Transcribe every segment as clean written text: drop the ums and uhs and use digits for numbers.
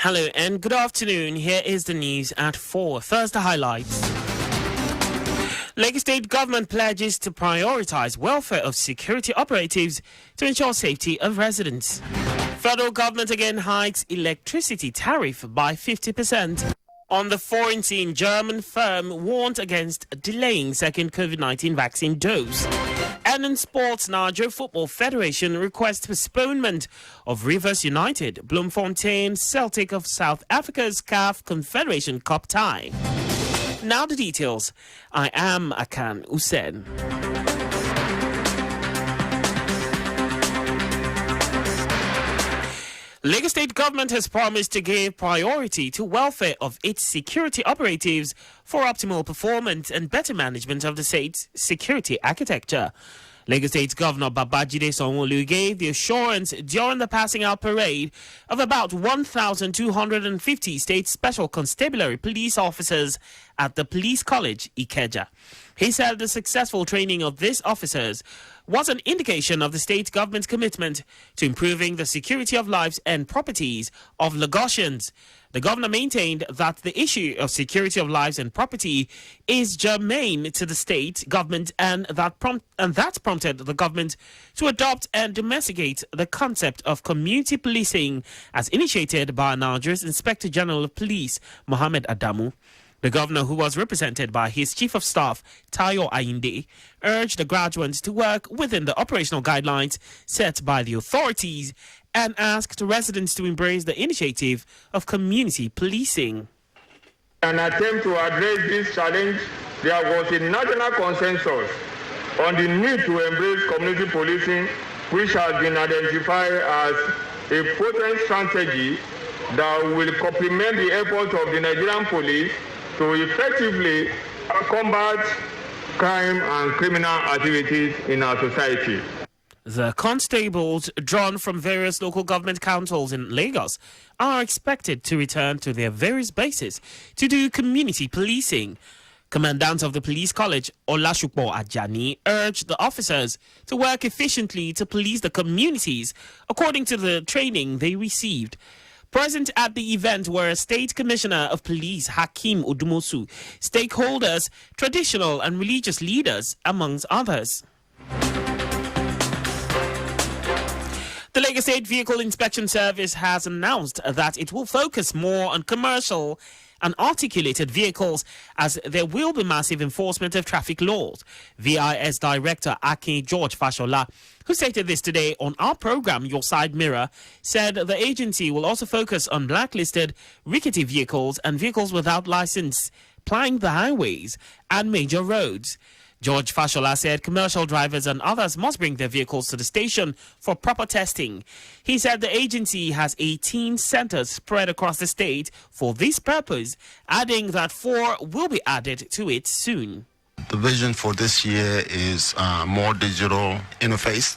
Hello and good afternoon. Here is the news at 4. First, the highlights. Lagos State government pledges to prioritize welfare of security operatives to ensure safety of residents. Federal government again hikes electricity tariff by 50%. On the foreign scene, German firm warned against delaying second COVID-19 vaccine dose. And in sports, Nigeria Football Federation requests postponement of Rivers United, Bloemfontein Celtic of South Africa's CAF Confederation Cup tie. Now the details. I am Akan Usen. Lagos State government has promised to give priority to welfare of its security operatives for optimal performance and better management of the state's security architecture. Lagos State Governor Babajide Sanwo-Olu gave the assurance during the passing out parade of about 1,250 state special constabulary police officers at the Police College, Ikeja. He said the successful training of these officers was an indication of the state government's commitment to improving the security of lives and properties of Lagosians. The governor maintained that the issue of security of lives and property is germane to the state government and that prompted the government to adopt and domesticate the concept of community policing as initiated by Nigeria's Inspector General of Police, Mohammed Adamu. The governor, who was represented by his chief of staff, Tayo Ayinde, urged the graduates to work within the operational guidelines set by the authorities and asked residents to embrace the initiative of community policing. In an attempt to address this challenge, there was a national consensus on the need to embrace community policing, which has been identified as a potent strategy that will complement the efforts of the Nigerian police to effectively combat crime and criminal activities in our society. The constables drawn from various local government councils in Lagos are expected to return to their various bases to do community policing. Commandant of the Police College, Olashupo Ajani, urged the officers to work efficiently to police the communities according to the training they received. Present at the event were State Commissioner of Police Hakeem Odumosu, stakeholders, traditional and religious leaders, amongst others. The Lagos State Vehicle Inspection Service has announced that it will focus more on commercial and articulated vehicles as there will be massive enforcement of traffic laws. VIS Director Akin George Fashola, who stated this today on our program Your Side Mirror, said the agency will also focus on blacklisted rickety vehicles and vehicles without license plying the highways and major roads. George Fashola said commercial drivers and others must bring their vehicles to the station for proper testing. He said the agency has 18 centers spread across the state for this purpose, adding that 4 will be added to it soon. The vision for this year is more digital interface,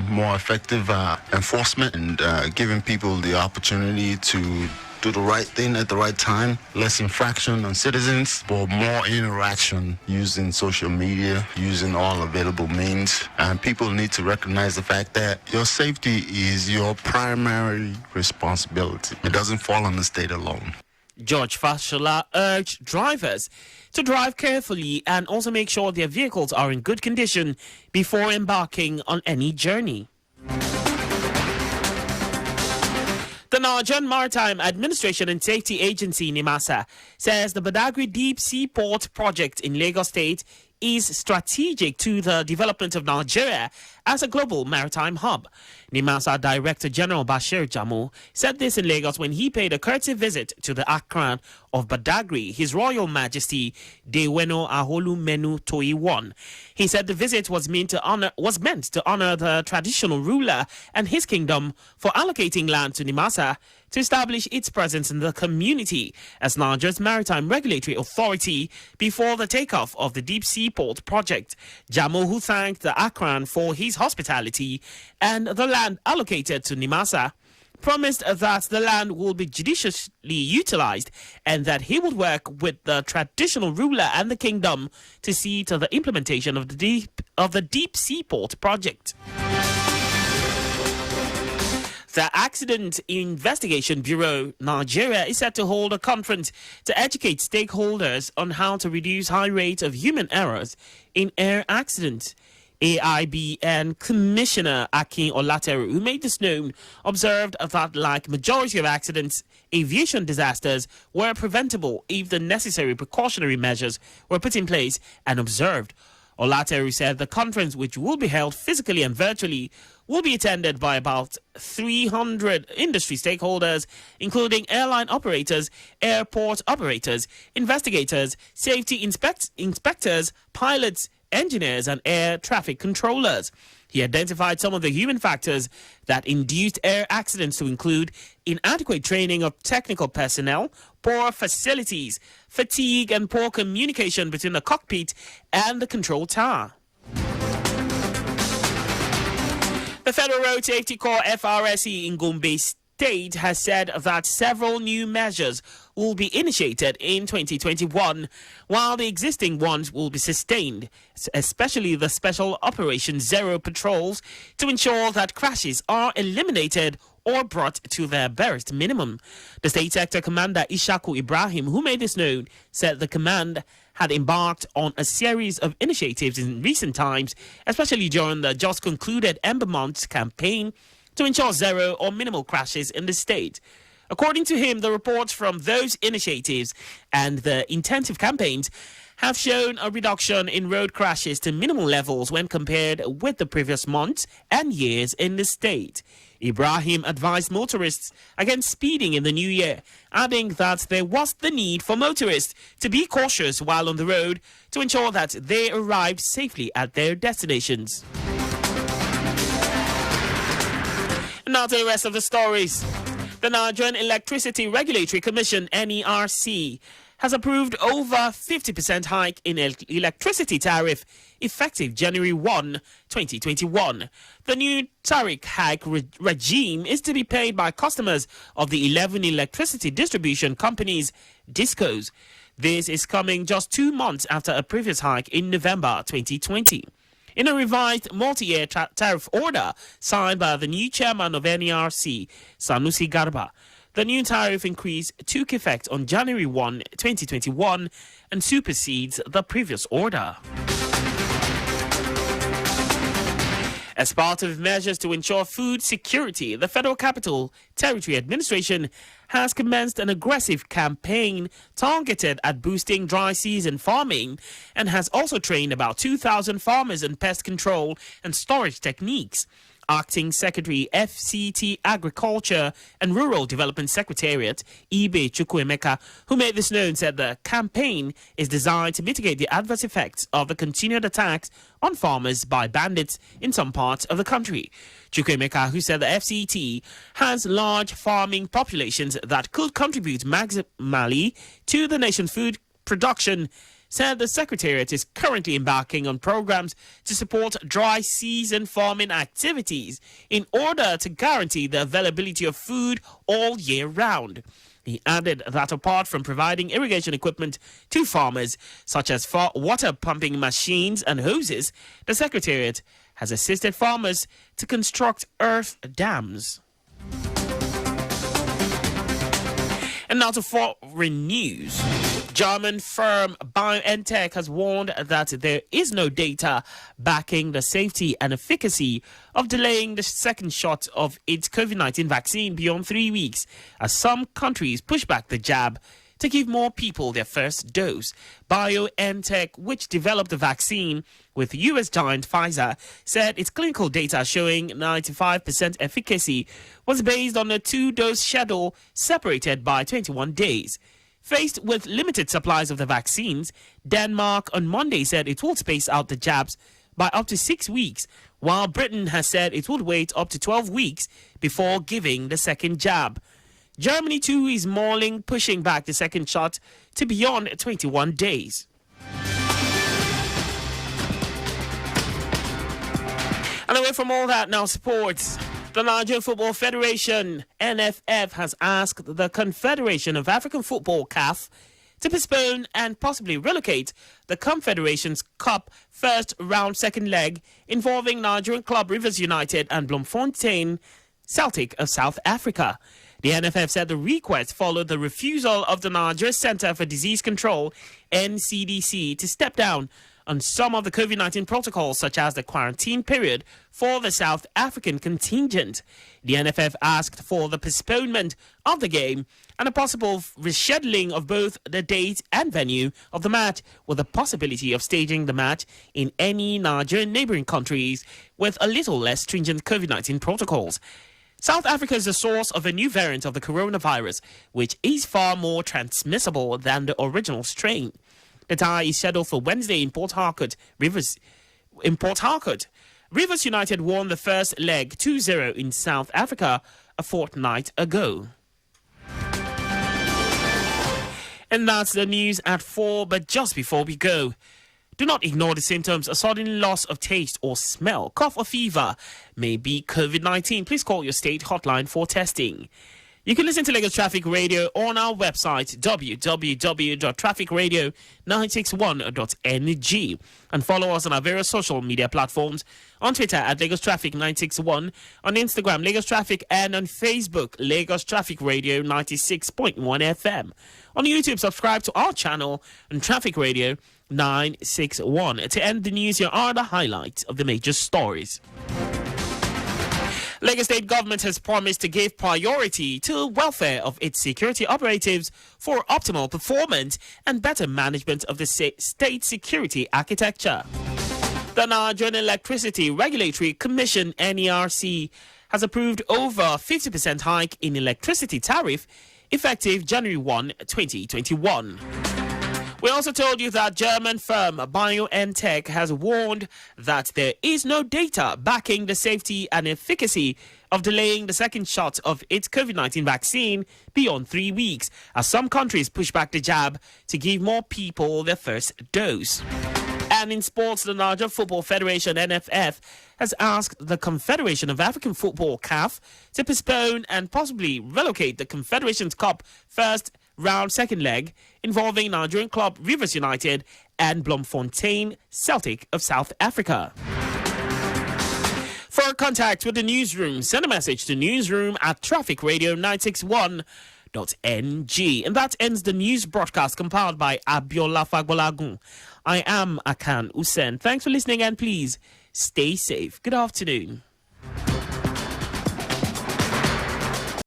more effective enforcement, and giving people the opportunity to do the right thing at the right time, less infraction on citizens, but more interaction using social media, using all available means. And people need to recognize the fact that your safety is your primary responsibility. It doesn't fall on the state alone. George Fashola urged drivers to drive carefully and also make sure their vehicles are in good condition before embarking on any journey. The Nigerian Maritime Administration and Safety Agency, NIMASA, says the Badagry Deep Sea Port project in Lagos State is strategic to the development of Nigeria as a global maritime hub. NIMASA Director General Bashir Jamo said this in Lagos when he paid a courtesy visit to the Akran of Badagry, His Royal Majesty Deweno Aholu Menu Toyi I. He said the visit was meant to honor the traditional ruler and his kingdom for allocating land to NIMASA to establish its presence in the community as Nigeria's maritime regulatory authority before the takeoff of the Deep Sea Port project. Jamo, who thanked the Akran for his hospitality and the land allocated to NIMASA, promised that the land will be judiciously utilized and that he would work with the traditional ruler and the kingdom to see to the implementation of the Deep Sea Port project. The Accident Investigation Bureau, Nigeria, is set to hold a conference to educate stakeholders on how to reduce high rates of human errors in air accidents. AIBN Commissioner Akan Usen, who made this known, observed that like majority of accidents, aviation disasters were preventable if the necessary precautionary measures were put in place and observed. Olateru said the conference, which will be held physically and virtually, will be attended by about 300 industry stakeholders, including airline operators, airport operators, investigators, safety inspectors, pilots, engineers, and air traffic controllers. He identified some of the human factors that induced air accidents to include inadequate training of technical personnel, poor facilities, fatigue, and poor communication between the cockpit and the control tower. The Federal Road Safety Corps FRSE in Gombe State has said that several new measures will be initiated in 2021, while the existing ones will be sustained, especially the Special Operation Zero patrols, to ensure that crashes are eliminated or brought to their barest minimum. The State Sector Commander Ishaku Ibrahim, who made this known, said the command had embarked on a series of initiatives in recent times, especially during the just concluded Ember Months campaign, to ensure zero or minimal crashes in the state. According to him, the reports from those initiatives and the intensive campaigns have shown a reduction in road crashes to minimal levels when compared with the previous months and years in the state. Ibrahim advised motorists against speeding in the new year, adding that there was the need for motorists to be cautious while on the road to ensure that they arrived safely at their destinations. Now to the rest of the stories. The Nigerian Electricity Regulatory Commission, NERC, has approved over 50% hike in electricity tariff effective January 1, 2021. The new tariff hike regime is to be paid by customers of the 11 electricity distribution companies, DISCOs. This is coming just 2 months after a previous hike in November 2020. In a revised multi-year tariff order signed by the new chairman of NERC, Sanusi Garba, the new tariff increase took effect on January 1, 2021 and supersedes the previous order. As part of measures to ensure food security, the Federal Capital Territory Administration has commenced an aggressive campaign targeted at boosting dry season farming and has also trained about 2,000 farmers in pest control and storage techniques. Acting Secretary FCT Agriculture and Rural Development Secretariat, Ibe Chukwuemeka, who made this known, said the campaign is designed to mitigate the adverse effects of the continued attacks on farmers by bandits in some parts of the country. Chukwuemeka, who said the FCT has large farming populations that could contribute maximally to the nation's food production, said the Secretariat is currently embarking on programs to support dry season farming activities in order to guarantee the availability of food all year round. He added that apart from providing irrigation equipment to farmers, such as water pumping machines and hoses, the Secretariat has assisted farmers to construct earth dams. And now to foreign news. German firm BioNTech has warned that there is no data backing the safety and efficacy of delaying the second shot of its COVID-19 vaccine beyond 3 weeks, as some countries push back the jab to give more people their first dose. BioNTech, which developed the vaccine with US giant Pfizer, said its clinical data showing 95% efficacy was based on a 2-dose schedule separated by 21 days. Faced with limited supplies of the vaccines, Denmark on Monday said it will space out the jabs by up to 6 weeks, while Britain has said it would wait up to 12 weeks before giving the second jab. Germany too is mulling pushing back the second shot to beyond 21 days. And away from all that, now sports. The Nigerian Football Federation, NFF, has asked the Confederation of African Football, CAF, to postpone and possibly relocate the Confederations Cup first round second leg involving Nigerian club Rivers United and Bloemfontein Celtic of South Africa. The NFF said the request followed the refusal of the Nigeria Center for Disease Control, NCDC, to step down on some of the COVID-19 protocols, such as the quarantine period for the South African contingent. The NFF asked for the postponement of the game and a possible rescheduling of both the date and venue of the match, with the possibility of staging the match in any Nigerian neighboring countries with a little less stringent COVID-19 protocols. South Africa is the source of a new variant of the coronavirus, which is far more transmissible than the original strain. The tie is scheduled for Wednesday in Port Harcourt. Rivers United won the first leg 2-0 in South Africa a fortnight ago. And that's the news at 4, but just before we go, do not ignore the symptoms. A sudden loss of taste or smell, cough or fever may be COVID-19. Please call your state hotline for testing. You can listen to Lagos Traffic Radio on our website, www.trafficradio961.ng, and follow us on our various social media platforms, on Twitter at Lagos Traffic 961, on Instagram Lagos Traffic, and on Facebook Lagos Traffic Radio 96.1 FM. On YouTube, subscribe to our channel on Traffic Radio 961. To end the news, here are the highlights of the major stories. Lagos State government has promised to give priority to the welfare of its security operatives for optimal performance and better management of the state security architecture. The Nigerian Electricity Regulatory Commission, NERC, has approved over 50% hike in electricity tariff effective January 1, 2021. We also told you that German firm BioNTech has warned that there is no data backing the safety and efficacy of delaying the second shot of its COVID-19 vaccine beyond 3 weeks, as some countries push back the jab to give more people their first dose. And in sports, the Nigeria Football Federation, NFF, has asked the Confederation of African Football, CAF, to postpone and possibly relocate the Confederations Cup first round second leg involving Nigerian club Rivers United and Bloemfontein Celtic of South Africa. For contact with the newsroom, send a message to newsroom@trafficradio961.ng. And that ends the news broadcast compiled by Abiola Fagbolagun. I am Akan Usen. Thanks for listening and please stay safe. Good afternoon.